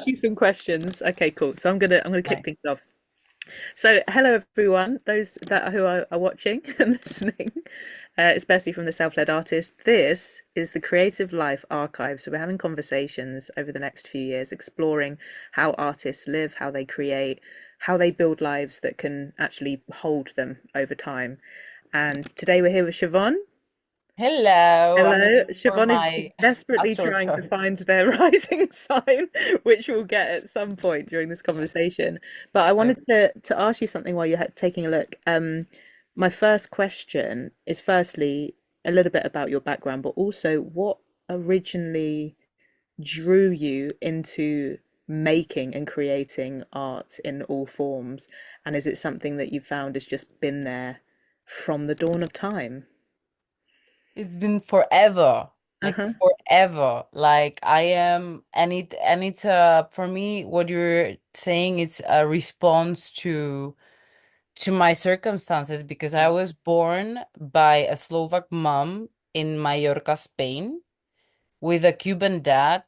you some questions. Okay, cool. So I'm gonna kick things Nice. off. So hello everyone, those that who are watching and listening, especially from the self-led artist. This is the Creative Life Archive. So we're having conversations over the next few years, exploring how artists live, how they create, how they build lives that can actually hold them over time. And today we're here with Siobhan. Hello. I'm Hello. looking for Siobhan is my desperately astral trying to chart. find their rising sign, which we'll get at some point during this conversation. But I Okay. wanted to ask you something while you're taking a look. My first question is firstly a little bit about your background, but also what originally drew you into making and creating art in all forms? And is it something that you found has just been there from the dawn of time? It's been forever, like Uh-huh. forever. Like I am, and it's for me, what you're saying, it's a response to my circumstances because I was born by a Slovak mom in Mallorca, Spain, with a Cuban dad.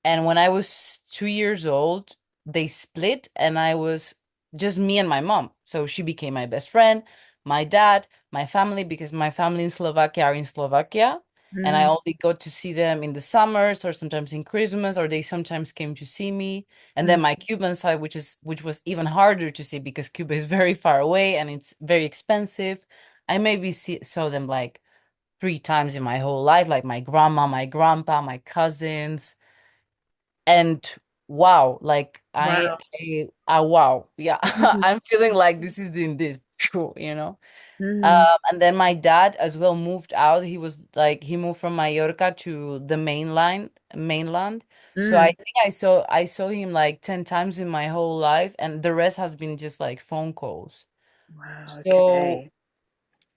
And when I was 2 years old, they split, and I was just me and my mom. So she became my best friend, my dad, my family, because my family in Slovakia are in Slovakia. And I Mm, only got to see them in the summers or sometimes in Christmas, or they sometimes came to see me. And then mm. my Cuban side, which was even harder to see because Cuba is very far away and it's very expensive. I maybe saw them like 3 times in my whole life, like my grandma, my grandpa, my cousins. And wow, like Wow. wow, yeah. Mm, I'm feeling like this is doing this too, you know. mm, And then my dad as well moved out. He moved from Mallorca to the mainland. So I mm. think I saw him like 10 times in my whole life, and the rest has been just like phone calls. Wow, So okay.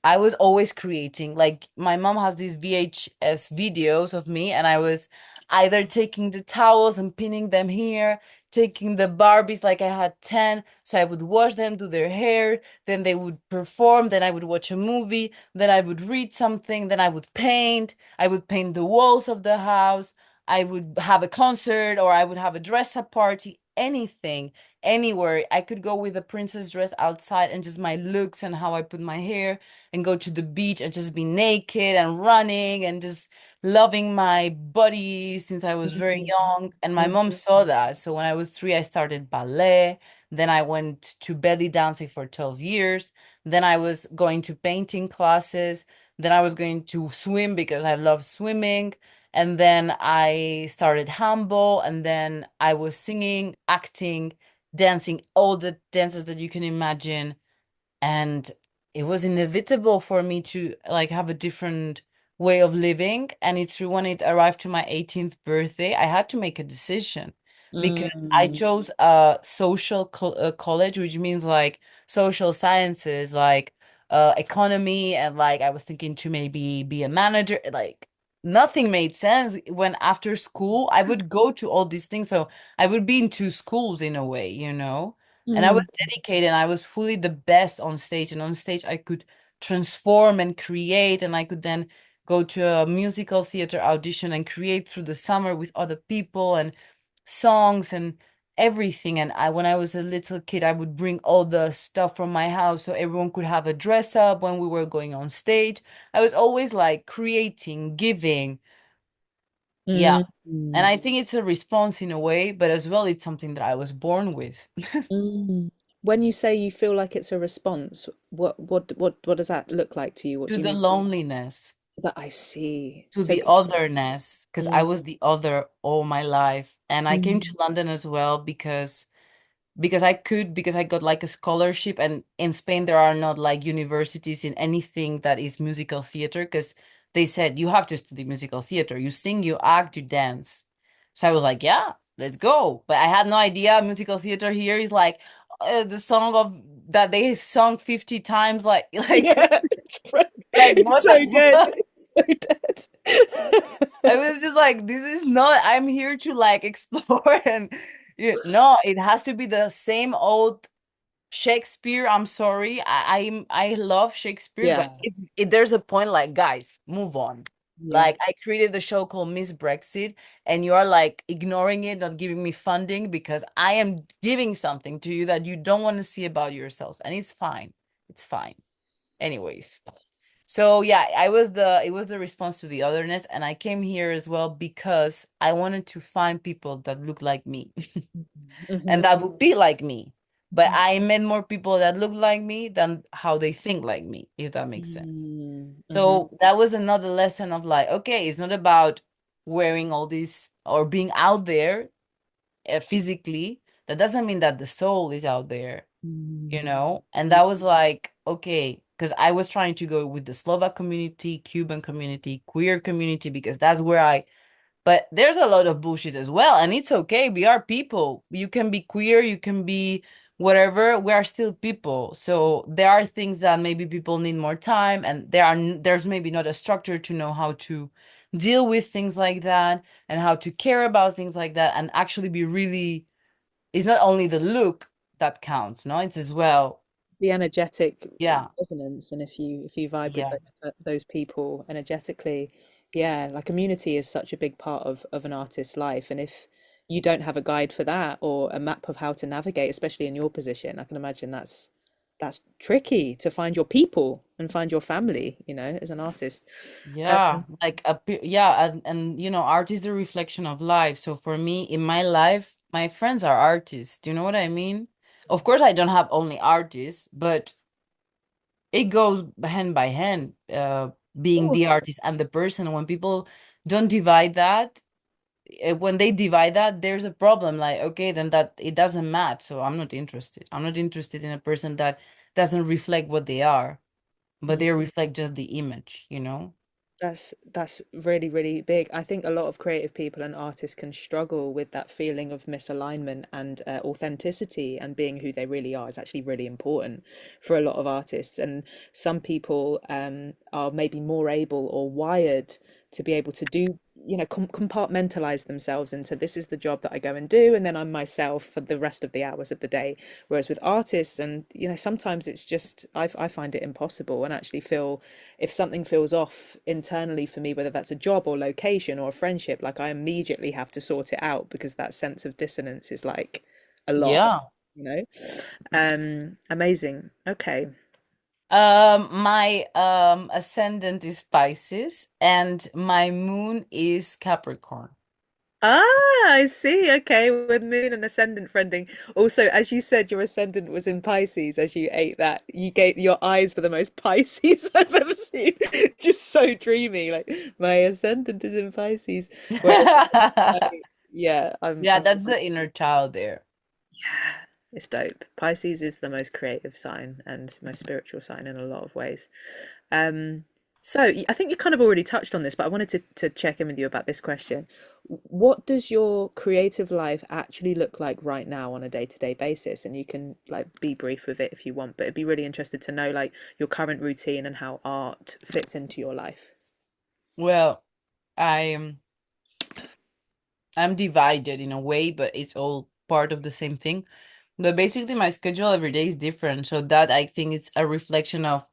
I was always creating. Like my mom has these VHS videos of me, and I was either taking the towels and pinning them here, taking the Barbies, like I had 10. So I would watch them do their hair, then they would perform, then I would watch a movie, then I would read something, then I would paint. I would paint the walls of the house. I would have a concert, or I would have a dress up party, anything, anywhere. I could go with a princess dress outside, and just my looks and how I put my hair, and go to the beach and just be naked and running and just loving my body since I was very Mm, young. And my mm, mom saw that. So when I was 3, I started ballet. Then I went to belly dancing for 12 years. Then I was going to painting classes. Then I was going to swim because I love swimming. And then I started handball. And then I was singing, acting, dancing, all the dances that you can imagine. And it was inevitable for me to like have a different way of living. And it's true, when it arrived to my 18th birthday, I had to make a decision because I mm, chose a college, which means like social sciences, like economy, and like I was thinking to maybe be a manager. Like nothing made sense when after school I would go to all these things. So I would be in two schools in a way, you know. And I was mm, dedicated, and I was fully the best on stage. And on stage, I could transform and create. And I could then go to a musical theater audition and create through the summer with other people and songs and everything. And when I was a little kid, I would bring all the stuff from my house so everyone could have a dress up when we were going on stage. I was always like creating, giving. Yeah. mm, And mm, I think it's a response in a way, but as well, it's something that I was born with. mm. When you say you feel like it's a response, what does that look like to you? What To do you the mean? loneliness, That I see. to So, the otherness, because I mm, was the other all my life. And I came to mm, London as well because I got like a scholarship. And in Spain there are not like universities in anything that is musical theater, because they said you have to study musical theater. You sing, you act, you dance. So I was like, yeah, let's go. But I had no idea musical theater here is like the song of that they sung 50 times, like yeah, like it's what so the dead. fuck? It's so I dead. was just like, this is not, I'm here to like explore. And no, it has to be the same old Shakespeare. I'm sorry. I love Shakespeare, but Yeah. there's a point like, guys, move on. Yeah. Like I created the show called Miss Brexit, and you are like ignoring it, not giving me funding because I am giving something to you that you don't want to see about yourselves, and it's fine. It's fine. Anyways. So yeah, it was the response to the otherness, and I came here as well because I wanted to find people that look like me Hmm. and that would be like me. But I met more people that look like me than how they think like me, if that makes sense. Hmm. So that was another lesson of like, okay, it's not about wearing all these or being out there physically. That doesn't mean that the soul is out there, you Hmm. know? And that was like, okay, because I was trying to go with the Slovak community, Cuban community, queer community, because that's where but there's a lot of bullshit as well, and it's okay. We are people. You can be queer, you can be whatever. We are still people. So there are things that maybe people need more time, and there's maybe not a structure to know how to deal with things like that and how to care about things like that and actually be really. It's not only the look that counts, no, it's as well. It's the energetic Yeah, resonance, and if you vibe with yeah, those people energetically, yeah, like community is such a big part of an artist's life, and if you don't have a guide for that or a map of how to navigate, especially in your position, I can imagine that's tricky to find your people and find your family, as an artist. yeah. Um, Like yeah, and art is the reflection of life. So for me, in my life, my friends are artists. Do you know what I mean? Of course, I don't have only artists, but it goes hand by hand, being the artist and the person. When people don't divide that, when they divide that, there's a problem. Like, okay, then that it doesn't match. So I'm not interested. I'm not interested in a person that doesn't reflect what they are, but they reflect just the image, you know? That's really, really big. I think a lot of creative people and artists can struggle with that feeling of misalignment, and authenticity and being who they really are is actually really important for a lot of artists. And some people are maybe more able or wired to be able to do, compartmentalize themselves into this is the job that I go and do, and then I'm myself for the rest of the hours of the day. Whereas with artists, and sometimes it's just I find it impossible and actually feel if something feels off internally for me, whether that's a job or location or a friendship, like I immediately have to sort it out because that sense of dissonance is like a lot, Yeah. you know? Amazing. Okay. My ascendant is Pisces and my moon is Capricorn. Ah, I see. Okay, with moon and ascendant friending. Also, as you said, your ascendant was in Pisces as you ate that. You gave your eyes were the most Pisces I've ever seen. Just so dreamy. Like my ascendant is in Pisces. Whereas, I, yeah, Yeah, that's the inner child there. yeah, it's dope. Pisces is the most creative sign and most spiritual sign in a lot of ways. Um, I think you kind of already touched on this, but I wanted to check in with you about this question. What does your creative life actually look like right now on a day-to-day basis? And you can like be brief with it if you want, but it'd be really interested to know like your current routine and how art fits into your life. Well, I'm I'm divided in a way, but it's all part of the same thing. But basically my schedule every day is different. So that I think it's a reflection of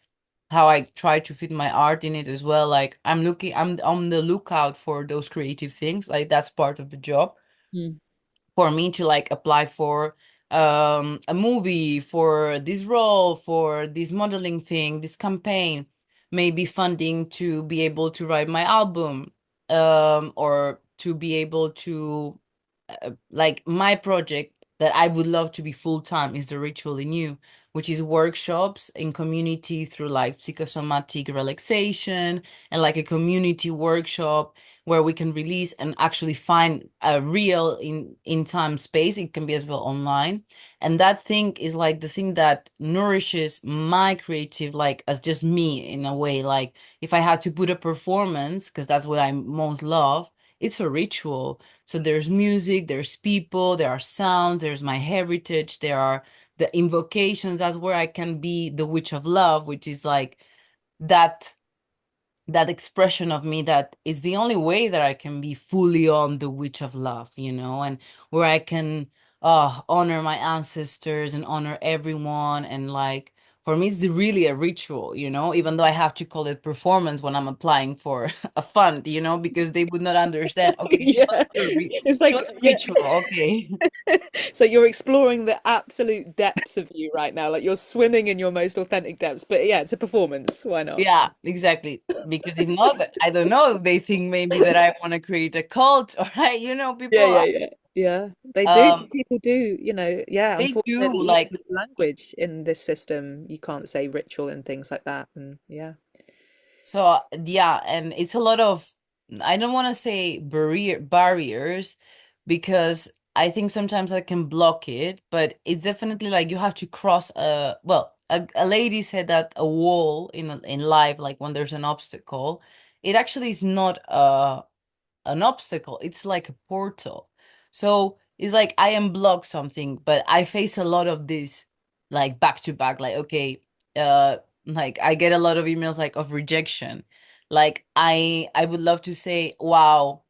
how I try to fit my art in it as well. Like I'm on the lookout for those creative things. Like that's part of the job Mm. for me to like apply for a movie, for this role, for this modeling thing, this campaign, maybe funding to be able to write my album, or to be able to like my project that I would love to be full time is the Ritual in You, which is workshops in community through like psychosomatic relaxation and like a community workshop where we can release and actually find a real in time space. It can be as well online, and that thing is like the thing that nourishes my creative, like as just me in a way. Like if I had to put a performance, because that's what I most love, it's a ritual. So there's music, there's people, there are sounds, there's my heritage, there are the invocations. That's where I can be the witch of love, which is like that that expression of me that is the only way that I can be fully on the witch of love, and where I can honor my ancestors and honor everyone and like For me, it's really a ritual, even though I have to call it performance when I'm applying for a fund, because they would not understand. Okay, Yeah, it's like, just yeah. ritual. Okay. So you're exploring the absolute depths of you right now. Like you're swimming in your most authentic depths. But yeah, it's a performance. Why not? Yeah, exactly. Because if not, I don't know, they think maybe that I want to create a cult, or Yeah, people, yeah, yeah. Yeah, they do. um, People do, yeah, they do unfortunately, even like. with language in this system, you can't say ritual and things like that. And yeah. So yeah, and it's a lot of, I don't want to say barriers, because I think sometimes I can block it, but it's definitely like you have to cross a lady said that a wall in life, like when there's an obstacle, it actually is not an obstacle. It's like a portal. So it's like I unblock something, but I face a lot of this like back to back. Like, okay, like I get a lot of emails like of rejection. Like I would love to say, wow,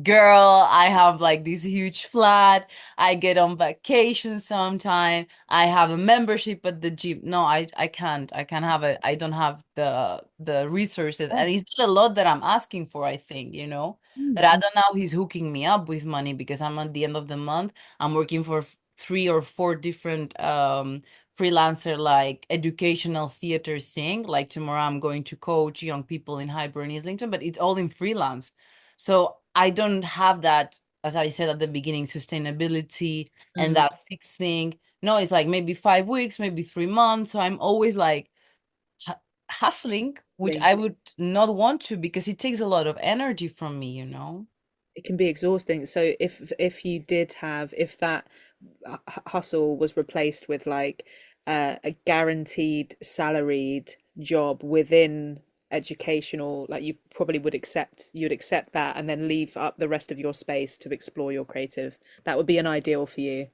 girl, I have like this huge flat. I get on vacation sometime. I have a membership at the gym. No, I can't. I can't have it. I don't have the resources. Oh. And it's not a lot that I'm asking for, I think, Mm, Rado mm, now he's hooking me up with money because I'm at the end of the month. I'm working for three or four different freelancer like educational theater thing. Like tomorrow I'm going to coach young people in Hyper and Islington, but it's all in freelance. So I don't have that, as I said at the beginning, sustainability and mm. that fixed thing. No, it's like maybe 5 weeks, maybe 3 months. So I'm always like hu- hustling, which Link. I would not want to because it takes a lot of energy from me. It can be exhausting. So if you did have if that hustle was replaced with like a guaranteed salaried job within educational, like you'd accept that and then leave up the rest of your space to explore your creative. That would be an ideal for you.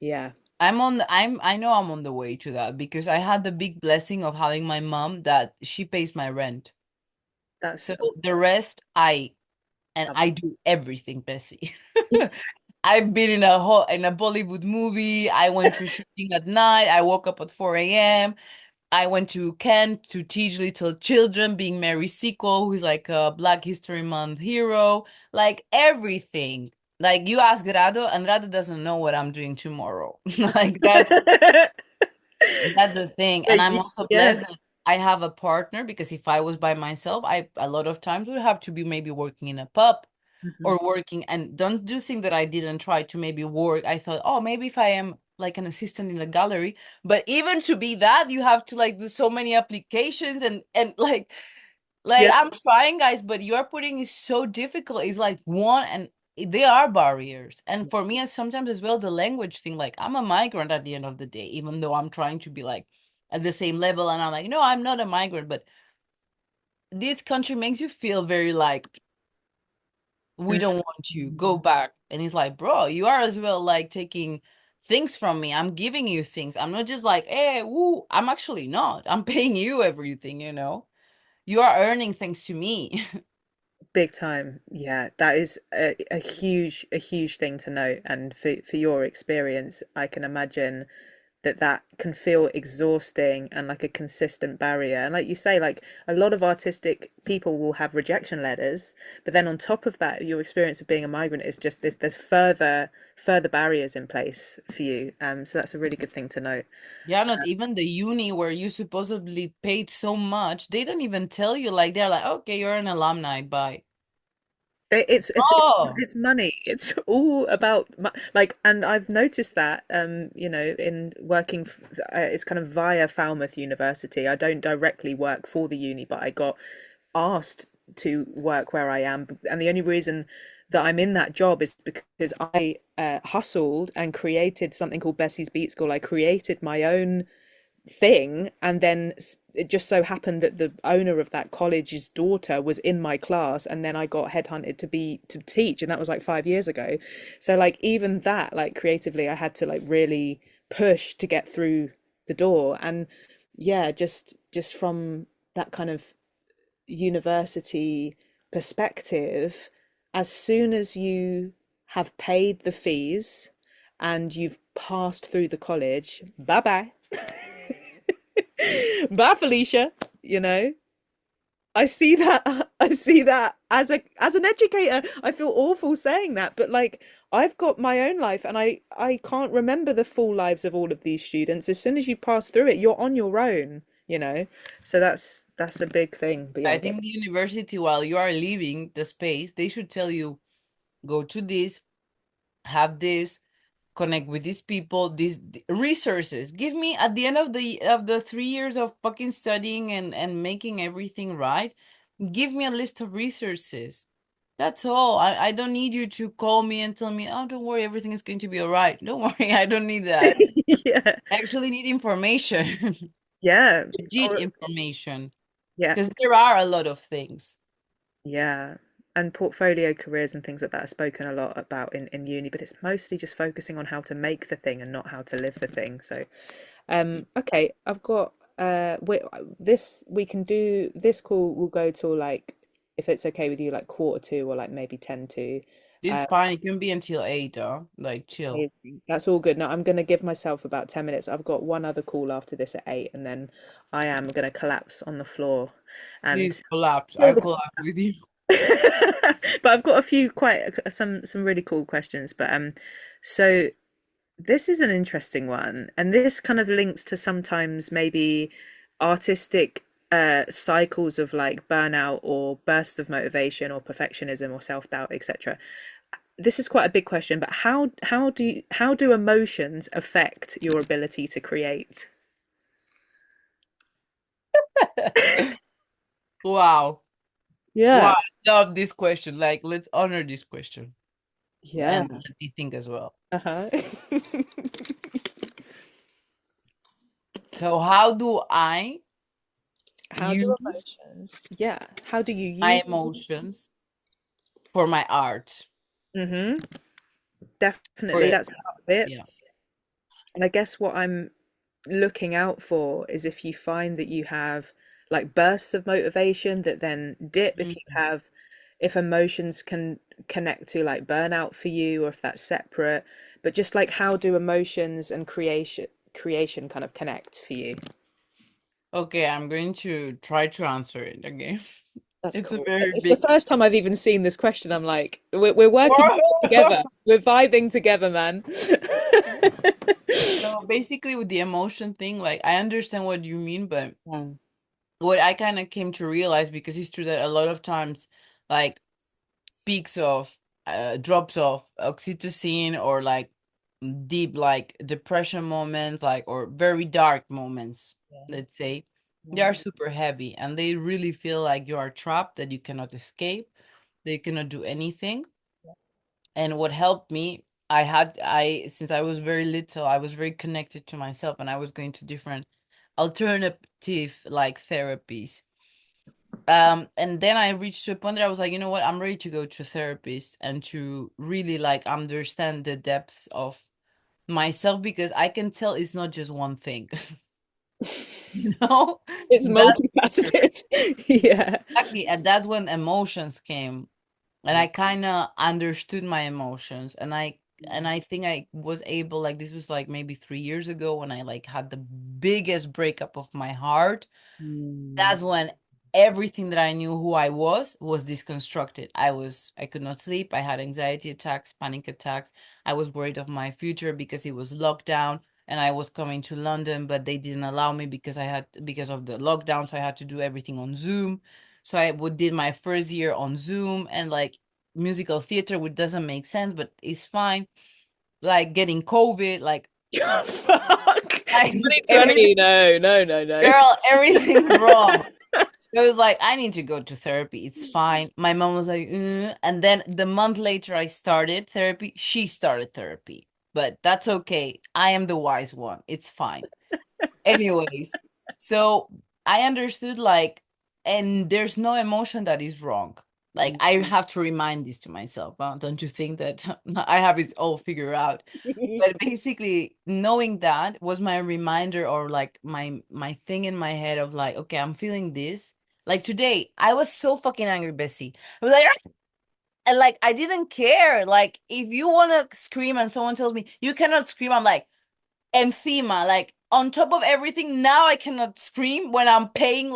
Yeah, I know I'm on the way to that because I had the big blessing of having my mom that she pays my rent. that's So the rest I lovely. do everything, Bessie. I've been in a Bollywood movie. I went to shooting at night. I woke up at 4 a.m. I went to Kent to teach little children, being Mary Sequel, who's like a Black History Month hero, like everything. Like you ask Rado, and Rado doesn't know what I'm doing tomorrow. Like that's the thing. But And I'm also yeah. blessed that I have a partner because if I was by myself, I a lot of times would have to be maybe working in a pub Mhm. or working, and don't do think that I didn't try to maybe work. I thought, oh, maybe if I am like an assistant in a gallery, but even to be that, you have to like do so many applications and like Yeah. I'm trying, guys, but you are putting is so difficult. It's like one and there are barriers. And for me, as sometimes as well, the language thing, like I'm a migrant at the end of the day, even though I'm trying to be like at the same level, and I'm like, no, I'm not a migrant, but this country makes you feel very like we Mm. don't want you, go back. And he's like, bro, you are as well like taking things from me. I'm giving you things. I'm not just like, hey, woo. I'm actually not. I'm paying you everything. You are earning things to me. Big time. Yeah, that is a huge thing to note. And for your experience, I can imagine that that can feel exhausting and like a consistent barrier. And like you say, like a lot of artistic people will have rejection letters, but then on top of that, your experience of being a migrant is just this, there's further barriers in place for you. So that's a really good thing to note. Yeah, not even the uni where you supposedly paid so much. They don't even tell you, like, they're like, okay, you're an alumni, bye. Oh, It's money. It's all about like, and I've noticed that, in working, it's kind of via Falmouth University. I don't directly work for the uni, but I got asked to work where I am, and the only reason that I'm in that job is because I hustled and created something called Bessie's Beat School. I created my own thing, and then it just so happened that the owner of that college's daughter was in my class, and then I got headhunted to teach, and that was like 5 years ago. So like even that, like creatively, I had to like really push to get through the door. And yeah, just from that kind of university perspective, as soon as you have paid the fees and you've passed through the college, bye bye. Bye, Felicia. You know, I see that. I see that as an educator. I feel awful saying that, but like I've got my own life, and I can't remember the full lives of all of these students. As soon as you've passed through it, you're on your own. You know, so that's a big thing. But yeah, I get think the university, while you are leaving the space, they should tell you, go to this, have this, connect with these people, these resources. Give me at the end of the 3 years of fucking studying and making everything right, give me a list of resources. That's all. I don't need you to call me and tell me, oh, don't worry, everything is going to be all right. Don't worry, I don't need that. yeah, I actually need information, yeah, legit or information, yeah. because there are a lot of things. Yeah. And portfolio careers and things like that are spoken a lot about in uni, but it's mostly just focusing on how to make the thing and not how to live the thing. So, okay, I've got this we can do this call will go till like if it's okay with you, like quarter to or like maybe 10 to. It's Uh, fine. It can be until 8, like chill. Amazing. That's all good. Now I'm gonna give myself about 10 minutes. I've got one other call after this at 8, and then I am gonna collapse on the floor and Please collapse. kill I'll the collapse with you. but I've got a few quite some really cool questions. But so this is an interesting one, and this kind of links to sometimes maybe artistic cycles of like burnout or bursts of motivation or perfectionism or self-doubt, etc. This is quite a big question, but how do emotions affect your ability to create? Wow. Wow. Yeah. I love this question. Like, let's honor this question Yeah. and let me think as well. Uh-huh. So, how do I How do use emotions? Yeah. How do you my use emotions for my art? Mm-hmm. For Definitely, it. that's part of it. Yeah. And I guess what I'm looking out for is if you find that you have like bursts of motivation that then dip, if you Mhm. have, if emotions can connect to like burnout for you, or if that's separate. But just like how do emotions and creation kind of connect for you? Okay, I'm going to try to answer it again. That's It's a cool. very It's the big. first time I've even seen this question. I'm like, we're working through it together. We're vibing together, man. No, basically with the emotion thing, like I understand what you mean, but Yeah. what I kind of came to realize, because it's true that a lot of times, like peaks of drops of oxytocin, or like deep like depression moments, like, or very dark moments, Yeah. let's say, they Yeah. are super heavy and they really feel like you are trapped, that you cannot escape, that you cannot do anything. And what helped me, I since I was very little, I was very connected to myself, and I was going to different alternative like therapies. And then I reached to a point that I was like, you know what, I'm ready to go to a therapist and to really like understand the depths of myself, because I can tell it's not just one thing. You know? It's That's for sure. multifaceted. Yeah. Exactly. And that's when emotions came. And Yeah. I kind of understood my emotions, and I think I was able, like, this was like maybe 3 years ago, when I like had the biggest breakup of my heart. Mm. That's when everything that I knew who I was disconstructed. I could not sleep. I had anxiety attacks, panic attacks. I was worried of my future because it was locked down and I was coming to London, but they didn't allow me because of the lockdown. So I had to do everything on Zoom. So I would did my first year on Zoom, and like musical theater, which doesn't make sense, but it's fine. Like getting COVID, like Fuck. like everything, 2020. No, no, no, no. girl, everything's wrong. So I was like, I need to go to therapy. It's fine. My mom was like, and then the month later, I started therapy. She started therapy, but that's okay. I am the wise one. It's fine. Anyways, so I understood, like, and there's no emotion that is wrong. Like, I have to remind this to myself. Don't you think that I have it all figured out? But basically, knowing that was my reminder, or like my thing in my head of like, okay, I'm feeling this. Like today, I was so fucking angry, Bessie. I was like, "Ah!" And like I didn't care. Like if you want to scream and someone tells me you cannot scream, I'm like, encima, like on top of everything, now I cannot scream when I'm paying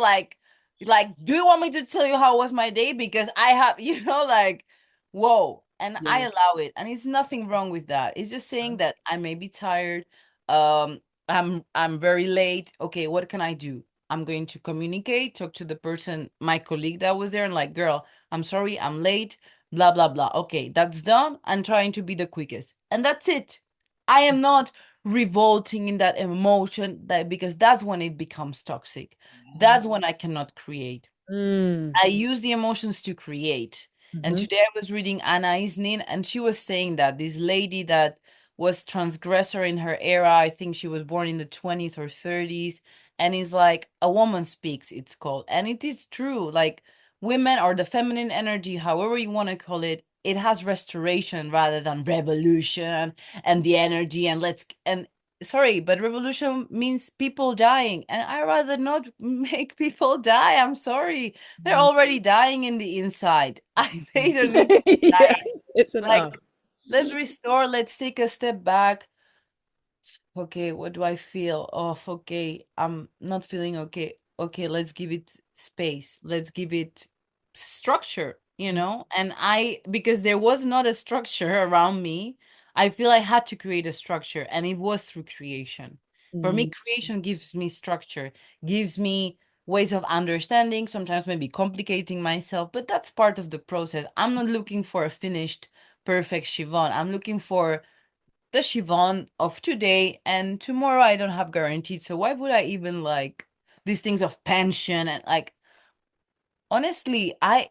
do you want me to tell you how was my day? Because I have, like, whoa. And I Yeah. allow it. And it's nothing wrong with that. It's just saying that I may be tired. Um, I'm very late. Okay, what can I do? I'm going to communicate, talk to the person, my colleague that was there, and like, girl, I'm sorry, I'm late, blah, blah, blah. Okay, that's done. I'm trying to be the quickest. And that's it. I am not revolting in that emotion that because that's when it becomes toxic. That's when I cannot create. Mm. I use the emotions to create. And Hmm. today I was reading Anna Isnin, and she was saying that this lady that was transgressor in her era, I think she was born in the 20s or 30s, and is like a woman speaks, it's called. And it is true. Like women or the feminine energy, however you want to call it, it has restoration rather than revolution and the energy and sorry, but revolution means people dying, and I rather not make people die. I'm sorry. They're already dying in the inside. They don't need to Yeah, die. it's Like, enough. let's restore, let's take a step back. Okay, what do I feel? Oh, okay, I'm not feeling okay. Okay, let's give it space. Let's give it structure, you know? And because there was not a structure around me, I feel I had to create a structure, and it was through creation. For me, Mm. creation gives me structure, gives me ways of understanding, sometimes maybe complicating myself, but that's part of the process. I'm not looking for a finished, perfect Shivone. I'm looking for the Shivone of today, and tomorrow I don't have guaranteed. So why would I even like these things of pension and like honestly, I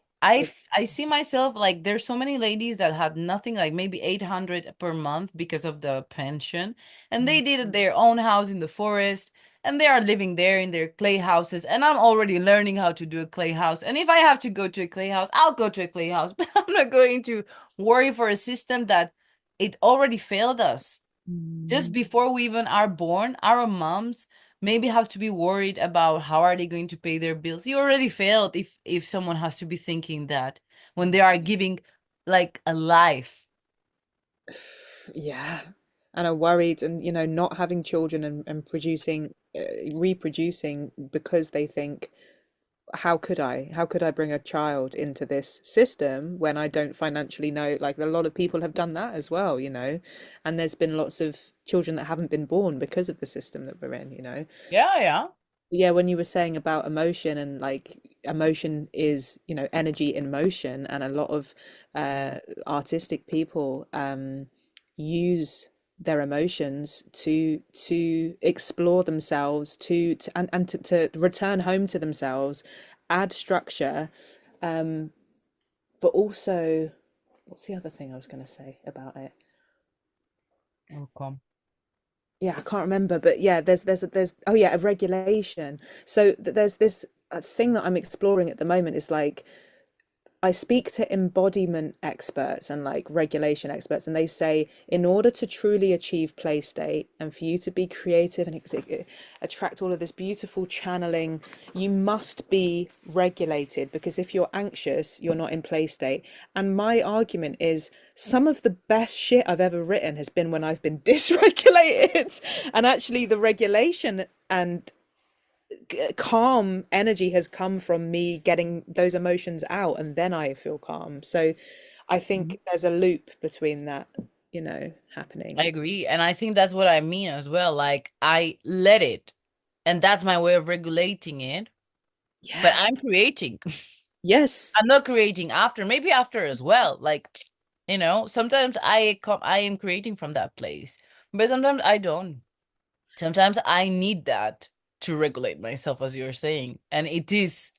see myself like there's so many ladies that had nothing, like maybe 800 per month because of the pension, and they did their own house in the forest, and they are living there in their clay houses, and I'm already learning how to do a clay house. And if I have to go to a clay house, I'll go to a clay house, but I'm not going to worry for a system that it already failed us. Just Mm. before we even are born, our moms maybe have to be worried about how are they going to pay their bills. You already failed if someone has to be thinking that when they are giving like a life. Yeah. And are worried and, not having children and producing, reproducing because they think, how could I? How could I bring a child into this system when I don't financially know? Like a lot of people have done that as well. And there's been lots of children that haven't been born because of the system that we're in. Yeah, yeah. Yeah, when you were saying about emotion and like emotion is, energy in motion, and a lot of artistic people use their emotions to explore themselves, to return home to themselves, add structure, um, but also, what's the other thing I was going to say about it? Welcome. Yeah, I can't remember, but yeah, there's oh yeah, of regulation. So there's this thing that I'm exploring at the moment is like I speak to embodiment experts and like regulation experts, and they say in order to truly achieve play state and for you to be creative and attract all of this beautiful channeling, you must be regulated, because if you're anxious, you're not in play state. And my argument is some of the best shit I've ever written has been when I've been dysregulated. And actually, the regulation and calm energy has come from me getting those emotions out, and then I feel calm. So I Mhm. think there's a loop between that, I happening. agree. And I think that's what I mean as well. Like I let it, and that's my way of regulating it, but Yeah. I'm creating. Yes. I'm not creating after, maybe after as well. Like, sometimes I am creating from that place, but sometimes I don't. Sometimes I need that to regulate myself, as you're saying. And it is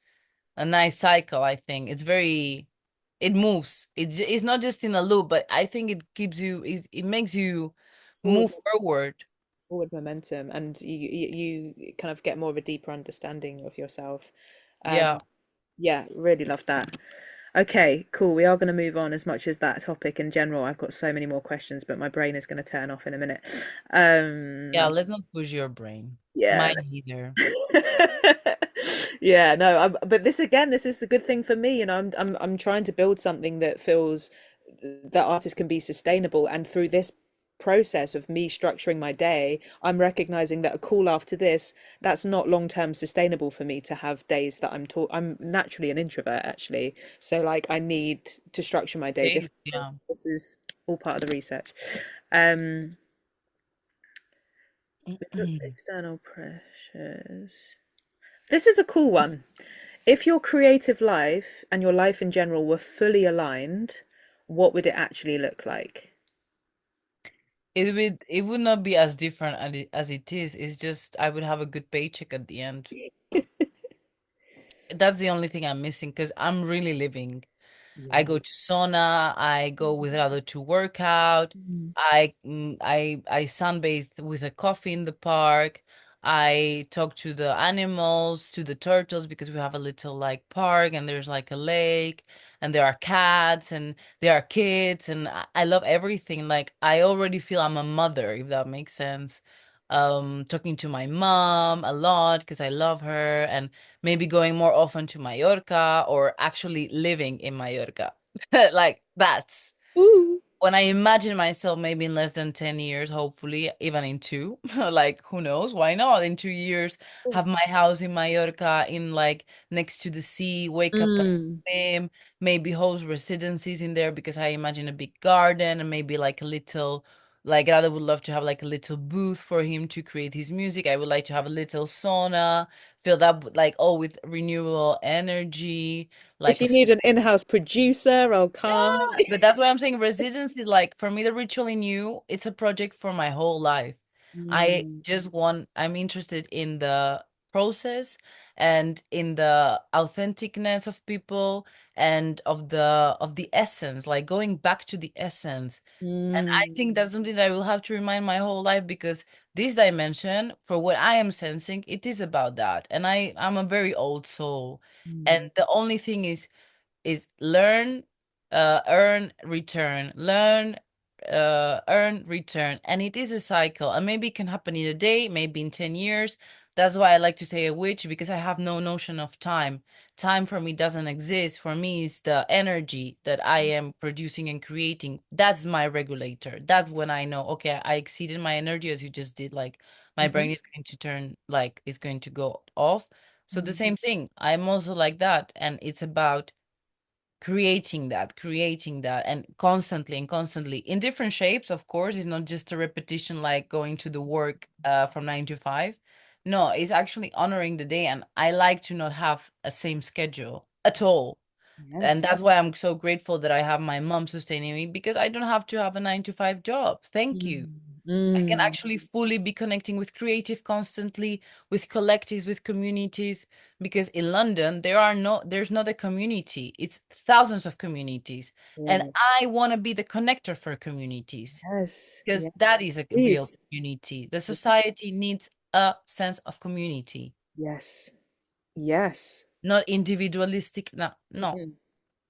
a nice cycle, I think. It moves. It's not just in a loop, but I think it makes you Forward move forward. forward momentum, and you kind of get more of a deeper understanding of yourself. Yeah. Yeah, really love that. Okay, cool. We are going to move on. As much as that topic in general, I've got so many more questions, but my brain is going to turn off in a minute. Yeah, Um, let's not push your brain. yeah. Mine either. Yeah, no, but this again, this is a good thing for me. I'm trying to build something that feels that artists can be sustainable, and through this process of me structuring my day, I'm recognizing that a call after this, that's not long-term sustainable for me to have days that I'm naturally an introvert actually. So like I need to structure my day Days, differently. yeah. This is all part of the research. Um, we've looked at external pressures. This is a cool one. If your creative life and your life in general were fully aligned, what would it actually look like? It would not be as different as it is. It's just I would have a good paycheck at the end. That's the only thing I'm missing because I'm really living. I Yeah. go to sauna, I go with Rado to work out, Mm. I sunbathe with a coffee in the park. I talk to the animals, to the turtles because we have a little like park and there's like a lake and there are cats and there are kids and I love everything. Like I already feel I'm a mother, if that makes sense. Talking to my mom a lot because I love her and maybe going more often to Mallorca or actually living in Mallorca. Like that's Ooh. when I imagine myself maybe in less than 10 years, hopefully, even in two, like who knows? Why not? In 2 years, have my house in Mallorca in like next to the sea, wake up and Mm. swim, maybe host residencies in there because I imagine a big garden and maybe like a little, like I would love to have like a little booth for him to create his music. I would like to have a little sauna filled up with like all with renewable energy, If like a you need an in-house producer, I'll come. but that's why I'm saying resistance is like for me the ritual in you, it's a project for my whole life. Mm. I'm interested in the process and in the authenticness of people and of the essence, like going back to the essence. And I Mm. think that's something that I will have to remind my whole life because this dimension, for what I am sensing, it is about that. And I'm a very old soul. And Mm. the only thing is learn, earn, return, learn, earn, return. And it is a cycle. And maybe it can happen in a day, maybe in 10 years. That's why I like to say a witch because I have no notion of time. Time for me doesn't exist. For me, is the energy that I am producing and creating. That's my regulator. That's when I know, okay, I exceeded my energy as you just did. Like my Mhm. brain is going to turn, like, is going to go off. So the Mm. same thing. I'm also like that. And it's about creating that and constantly in different shapes. Of course, it's not just a repetition like going to the work from 9 to 5. No, it's actually honoring the day, and I like to not have a same schedule at all. And Yes. that's why I'm so grateful that I have my mom sustaining me because I don't have to have a 9 to 5 job. Thank you. Mm. I can Mm. actually fully be connecting with creative constantly, with collectives, with communities. Because in London, there's not a community. It's thousands of communities. And Yeah. I want to be the connector for communities Yes. because that Yes. is a real Please. community. The society needs a sense of community, Yes. Yes. not individualistic. No, no. Mm.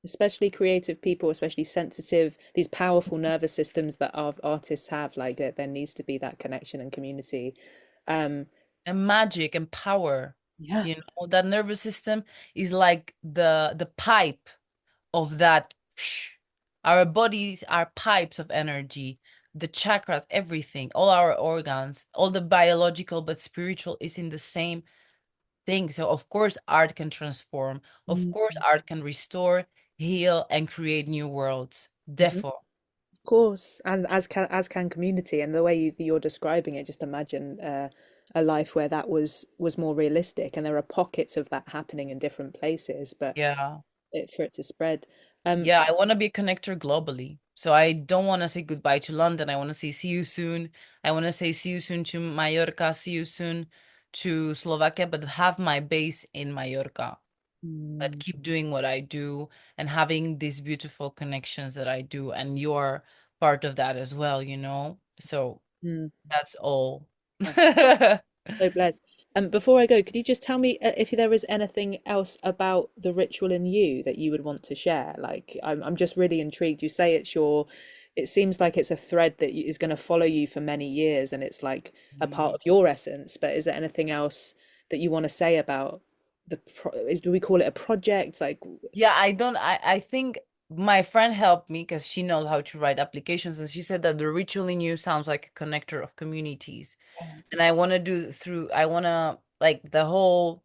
Especially creative people, especially sensitive, these powerful nervous systems that our artists have, like there needs to be that connection and community. Um, And magic and power. yeah. You know, that nervous system is like the pipe of that. Our bodies are pipes of energy, the chakras, everything, all our organs, all the biological but spiritual is in the same thing. So, of course, art can transform. Of Mm. course, art can restore, heal, and create new worlds. Mhm. Defo. Of course, and as can community, and the way you're describing it, just imagine a life where that was more realistic, and there are pockets of that happening in different places, but Yeah. for it to spread. Um, Yeah, I want to be a connector globally. So I don't want to say goodbye to London. I want to say see you soon. I want to say see you soon to Mallorca, see you soon to Slovakia, but have my base in Mallorca. But mm, keep doing what I do and having these beautiful connections that I do. And you're part of that as well, you know? So mm. that's all. Oh, so blessed. Before I go, could you just tell me if there is anything else about the ritual in you that you would want to share? Like, I'm just really intrigued. You say it seems like it's a thread that is going to follow you for many years, and it's like a part of your essence. But is there anything else that you want to say about do we call it a project? Like, Yeah, I don't I think my friend helped me because she knows how to write applications, and she said that the ritual in you sounds like a connector of communities. And I want to do through, I want to like the whole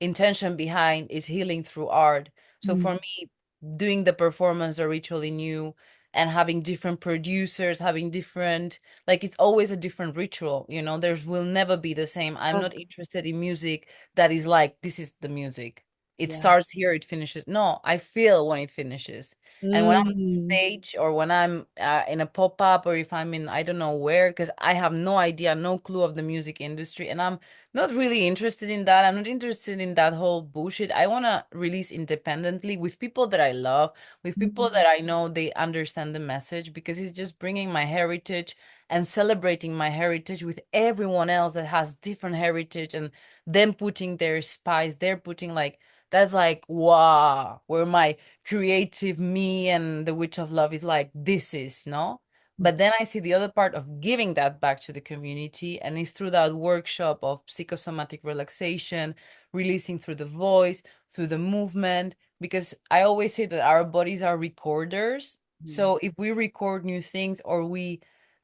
intention behind is healing through art. So Mm. for me, doing the performance, the ritual in you, and having different producers, having different, like it's always a different ritual, you know, there will never be the same. I'm Oh, not interested in music that is like, this is the music. It yeah. starts here, it finishes. No, I feel when it finishes. And when I'm on Mm. stage or when I'm in a pop-up or if I'm in, I don't know where, because I have no idea, no clue of the music industry. And I'm not really interested in that. I'm not interested in that whole bullshit. I want to release independently with people that I love, with people Mm. that I know they understand the message, because it's just bringing my heritage and celebrating my heritage with everyone else that has different heritage, and them putting their spice, they're putting like, that's like, wow, where my creative me and the witch of love is like, this is, no? But then I see the other part of giving that back to the community, and it's through that workshop of psychosomatic relaxation, releasing through the voice, through the movement, because I always say that our bodies are recorders. Mm. So if we record new things or we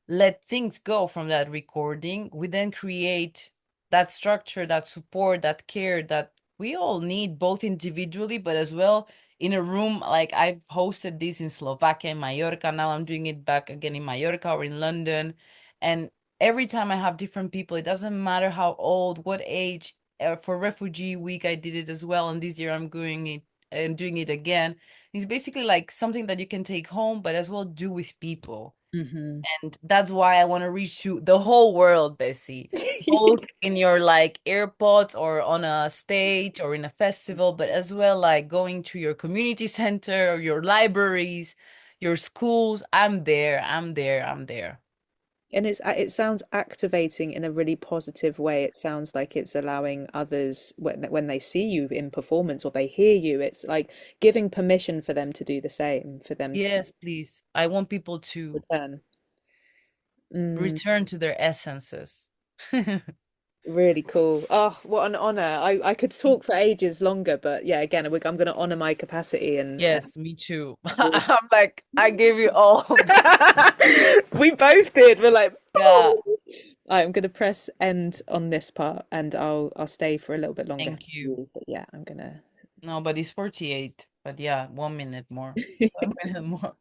let things go from that recording, we then create that structure, that support, that care that we all need, both individually, but as well in a room. Like I've hosted this in Slovakia, in Mallorca. Now I'm doing it back again in Mallorca or in London. And every time I have different people, it doesn't matter how old, what age. For Refugee Week, I did it as well. And this year I'm doing it and doing it again. It's basically like something that you can take home, but as well do with people. Mhm. And that's why I want to reach to the whole world, Bessie. Both in your like AirPods or on a stage or in a festival, but as well like going to your community center or your libraries, your schools. I'm there, I'm there, I'm there. And it sounds activating in a really positive way. It sounds like it's allowing others when they see you in performance or they hear you, it's like giving permission for them to do the same, for them to Yes, please. I want people to return. Mm, return to their essences. really cool. Oh, what an honor. I could talk for ages longer, but yeah, again, I'm going to honor my capacity and Yes, me too. I'm like, I gave you all of the, we both did. We're like, yeah, I'm gonna press end on this part and I'll stay for a little bit longer thank for you. you. But yeah, I'm gonna No, but it's 48. But yeah, 1 minute more. 1 minute more.